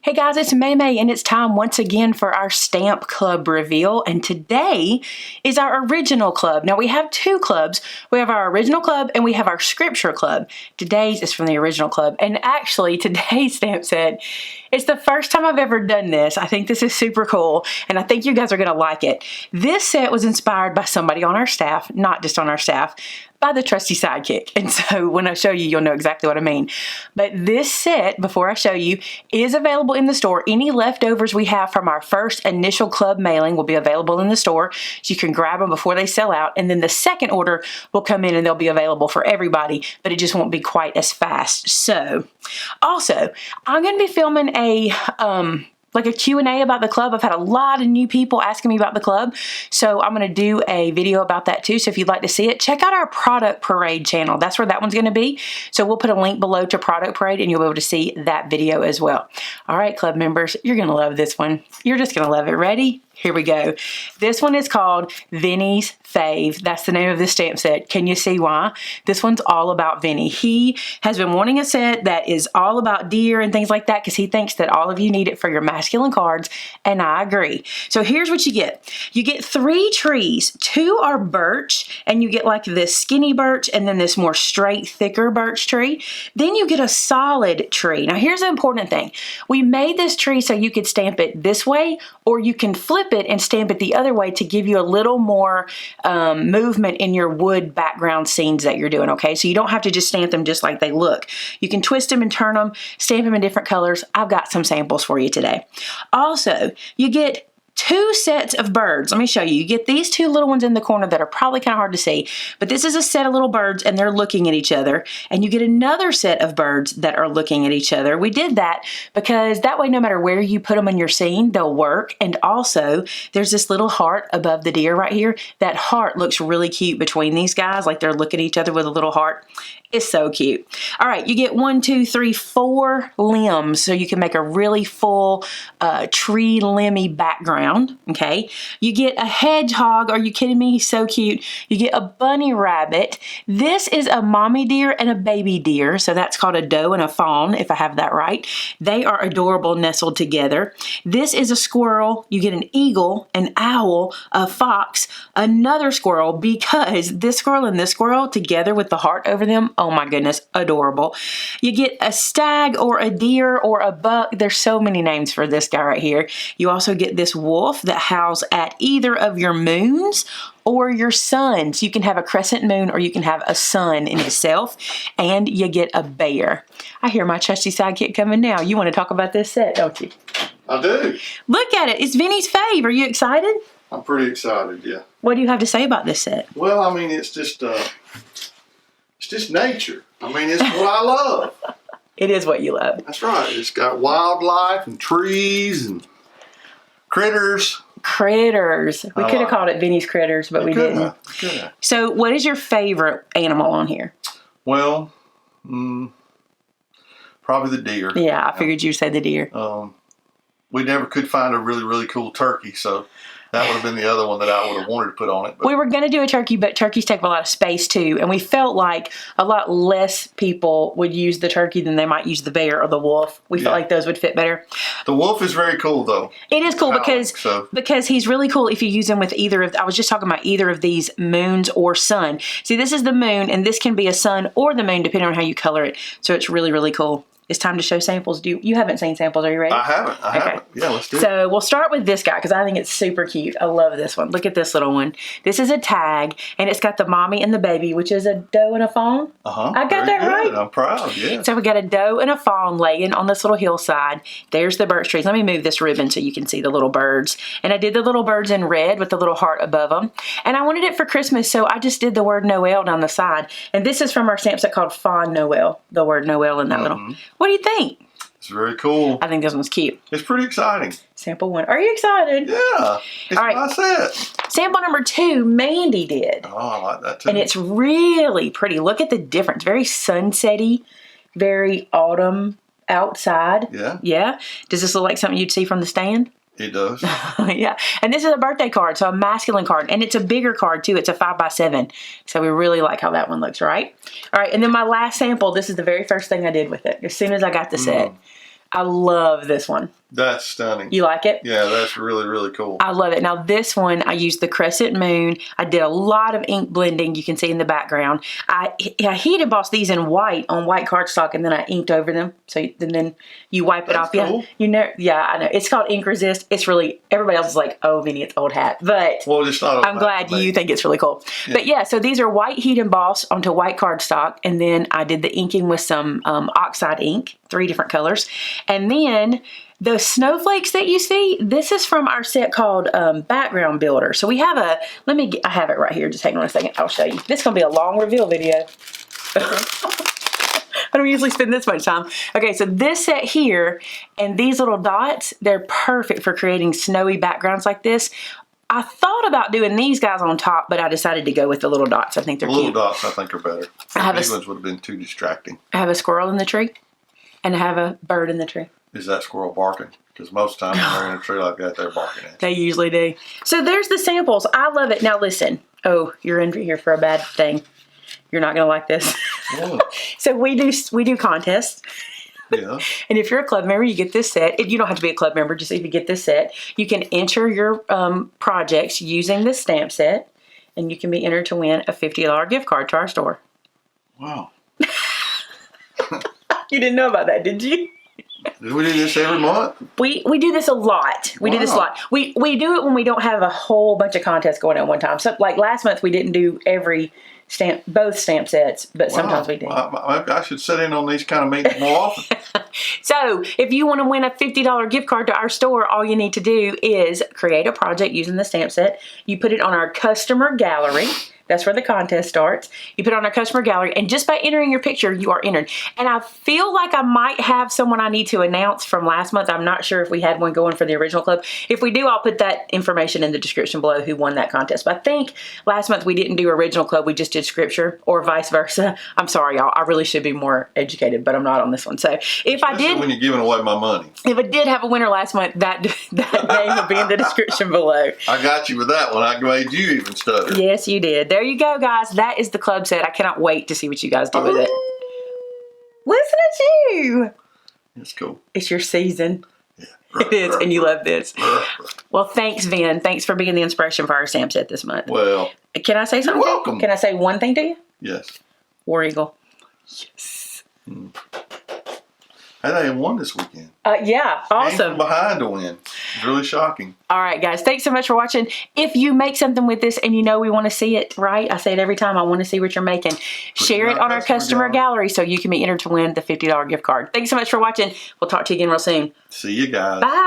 Hey guys, it's Maymay and it's time once again for our stamp club reveal, and today is our original club. Now we have two clubs. We have our original club and we have our scripture club. Today's is from the original club, and actually today's stamp set, it's the first time I've ever done this. I think this is super cool and I think you guys are gonna like it. This set was inspired by somebody on our staff, not just on our staff, by the trusty sidekick. And so when I show you, you'll know exactly what I mean. But this set, before I show you, is available in the store. Any leftovers we have from our first initial club mailing will be available in the store. So you can grab them before they sell out. And then the second order will come in and they'll be available for everybody, but it just won't be quite as fast. So also, I'm going to be filming a Q&A about the club. I've had a lot of new people asking me about the club, so I'm going to do a video about that too. So if you'd like to see it, check out our Product Parade channel. That's where that one's going to be. So we'll put a link below to Product Parade and you'll be able to see that video as well. All right, club members, you're going to love this one. You're just going to love it. Ready? Here we go. This one is called Vinnie's Fave. That's the name of this stamp set. Can you see why? This one's all about Vinnie. He has been wanting a set that is all about deer and things like that because he thinks that all of you need it for your masculine cards, and I agree. So here's what you get. You get 3 trees. 2 are birch, and you get like this skinny birch and then this more straight, thicker birch tree. Then you get a solid tree. Now here's the important thing. We made this tree so you could stamp it this way, or you can flip it and stamp it the other way to give you a little more movement in your wood background scenes that you're doing, okay? So you don't have to just stamp them just like they look. You can twist them and turn them, stamp them in different colors. I've got some samples for you today. Also, you get 2 sets of birds. Let me show you. You get these 2 little ones in the corner that are probably kind of hard to see, but this is a set of little birds and they're looking at each other. And you get another set of birds that are looking at each other. We did that because that way, no matter where you put them in your scene, they'll work. And also, there's this little heart above the deer right here. That heart looks really cute between these guys, like they're looking at each other with a little heart. It's so cute. All right, you get 1, 2, 3, 4 limbs, so you can make a really full tree limby background, okay? You get a hedgehog. Are you kidding me? He's so cute. You get a bunny rabbit. This is a mommy deer and a baby deer, so that's called a doe and a fawn, if I have that right. They are adorable nestled together. This is a squirrel. You get an eagle, an owl, a fox, another squirrel, because this squirrel and this squirrel together with the heart over them, oh my goodness, adorable. You get a stag or a deer or a buck. There's so many names for this guy right here. You also get this wolf that howls at either of your moons or your suns. You can have a crescent moon or you can have a sun in itself, and you get a bear. I hear my trusty sidekick coming now. You want to talk about this set, don't you? I do. Look at it. It's Vinnie's Fave. Are you excited? I'm pretty excited, yeah. What do you have to say about this set? Well, I mean, it's just nature. I mean, it's what I love. It is what you love. That's right. It's got wildlife and trees and critters. Critters. We could have called it Vinnie's Critters, but we didn't. So what is your favorite animal on here? Well, probably the deer. Yeah, I figured you'd say the deer. We never could find a really, really cool turkey, so that would have been the other one that I would have wanted to put on it. But we were going to do a turkey, but turkeys take up a lot of space too, and we felt like a lot less people would use the turkey than they might use the bear or the wolf. We felt like those would fit better. The wolf is very cool, though. It is cool because he's really cool if you use him with either of, I was just talking about either of these moons or sun. See, this is the moon, and this can be a sun or the moon, depending on how you color it. So it's really, really cool. It's time to show samples. You haven't seen samples, are you ready? I haven't. I haven't. Yeah, let's do it. So we'll start with this guy because I think it's super cute. I love this one. Look at this little one. This is a tag, and it's got the mommy and the baby, which is a doe and a fawn. I got that right. I'm proud, yeah. So we got a doe and a fawn laying on this little hillside. There's the birch trees. Let me move this ribbon so you can see the little birds. And I did the little birds in red with the little heart above them. And I wanted it for Christmas, so I just did the word Noel down the side. And this is from our stamp set called Fawn Noel, the word Noel in that little. What do you think? It's very cool. I think this one's cute. It's pretty exciting. Sample 1. Are you excited? Yeah. It's all right. My set. Sample number 2, Mandy did. Oh, I like that too. And it's really pretty. Look at the difference. Very sunsetty, very autumn outside. Yeah. Yeah. Does this look like something you'd see from the stand? It does. Yeah. And this is a birthday card, so a masculine card. And it's a bigger card, too. It's a 5x7. So we really like how that one looks, right? All right. And then my last sample, this is the very first thing I did with it. As soon as I got the set. I love this one. That's stunning. You like it? Yeah, that's really, really cool. I love it. Now this one, I used the crescent moon. I did a lot of ink blending. You can see in the background. I heat embossed these in white on white cardstock, and then I inked over them. So and then you wipe it off. Cool. Yeah, I know. It's called Ink Resist. It's really, everybody else is like, oh, Vinnie, it's old hat. But well, it's not. I'm glad you think it's really cool. Yeah. But yeah, so these are white heat embossed onto white cardstock, and then I did the inking with some oxide ink, 3 different colors, and then the snowflakes that you see, this is from our set called Background Builder. So we have I have it right here. Just hang on a second. I'll show you. This is going to be a long reveal video. I don't usually spend this much time. Okay, so this set here and these little dots, they're perfect for creating snowy backgrounds like this. I thought about doing these guys on top, but I decided to go with the little dots. I think they're cute. Little dots, I think, are better. The big ones would have been too distracting. I have a squirrel in the tree, and I have a bird in the tree. Is that squirrel barking? Because most times when they're in a tree like that, they're barking at you. They usually do. So there's the samples. I love it. Now listen. Oh, you're in here for a bad thing. You're not going to like this. So we do contests. Yeah. And if you're a club member, you get this set. You don't have to be a club member, just if you get this set. You can enter your projects using this stamp set, and you can be entered to win a $50 gift card to our store. Wow. You didn't know about that, did you? Do we do this every month? We do this a lot. We do this a lot. We do it when we don't have a whole bunch of contests going on at one time. So like last month, we didn't do both stamp sets, but sometimes we do. I should sit in on these kind of meetings more often. So if you want to win a $50 gift card to our store, all you need to do is create a project using the stamp set. You put it on our customer gallery. That's where the contest starts. You put it on our customer gallery, and just by entering your picture, you are entered. And I feel like I might have someone I need to announce from last month. I'm not sure if we had one going for the original club. If we do, I'll put that information in the description below who won that contest. But I think last month we didn't do original club. We just did scripture, or vice versa. I'm sorry, y'all. I really should be more educated, but I'm not on this one. So if I did, when you're giving away my money. If I did have a winner last month, that name will be in the description below. I got you with that one. I made you even stutter. Yes, you did. There you go, guys. That is the club set. I cannot wait to see what you guys do with it. Listen at you. It's cool. It's your season. Yeah. It is, and you love this. Well, thanks, Vin. Thanks for being the inspiration for our stamp set this month. Well, can I say something? You're welcome. Can I say one thing to you? Yes. War Eagle. Yes. Hey, they won this weekend. Yeah, awesome. Came from behind to win. It's really shocking. All right, guys. Thanks so much for watching. If you make something with this and you know we want to see it, right? I say it every time. I want to see what you're making. Share it on our customer gallery so you can be entered to win the $50 gift card. Thanks so much for watching. We'll talk to you again real soon. See you guys. Bye.